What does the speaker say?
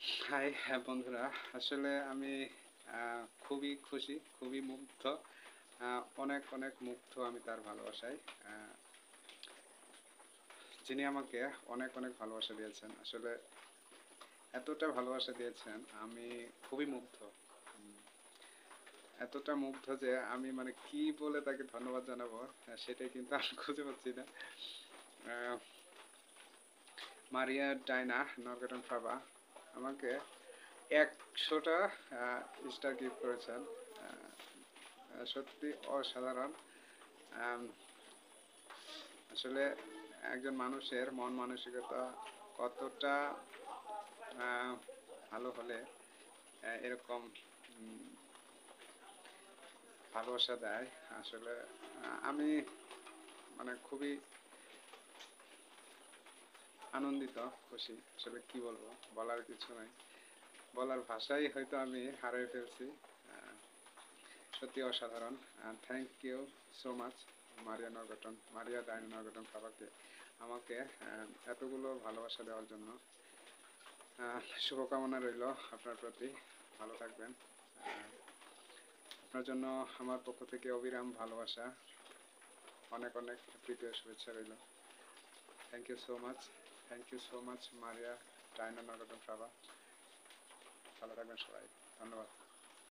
High, হ্যাঁ বন্ধুরা, আসলে আমি খুবই খুশি, খুবই মুগ্ধ, অনেক অনেক মুগ্ধ আমি তার ভালোবাসায়। আহ, যিনি আমাকে অনেক অনেক ভালোবাসা দিয়েছেন, আসলে এতটা ভালোবাসা দিয়েছেন, আমি খুবই মুগ্ধ। উম, এতটা মুগ্ধ যে আমি মানে কি বলে তাকে ধন্যবাদ জানাবো, সেটাই কিন্তু আমি খুঁজে পাচ্ছি না। আহ, মারিয়া ডায়না নরগাটন ফাবা আমাকে 100টা স্টার গিফট করেছেন। সত্যি অসাধারণ। আম, আসলে একজন মানুষের মন মানসিকতা কতটা আহ, ভালো হলে এরকম উম, ভালোবাসা দেয়। আসলে আমি মানে খুবই আনন্দিত, খুশি। আসলে কি বলবো, বলার কিছু নাই, বলার ভাষাই হয়তো আমি হারিয়ে ফেলছি। আহ, সত্যি অসাধারণ। Thank you so much Maria Diana নরগটন বাবাকে আমাকে এতগুলো ভালোবাসা দেওয়ার জন্য। শুভকামনা রইল আপনার প্রতি, ভালো থাকবেন। আপনার জন্য আমার পক্ষ থেকে অবিরাম ভালোবাসা, অনেক অনেক প্রীতীয় শুভেচ্ছা রইল। Thank you so much, thank you so much Maria Diana নরগটন বাবা। ভালো থাকবেন সবাই, ধন্যবাদ।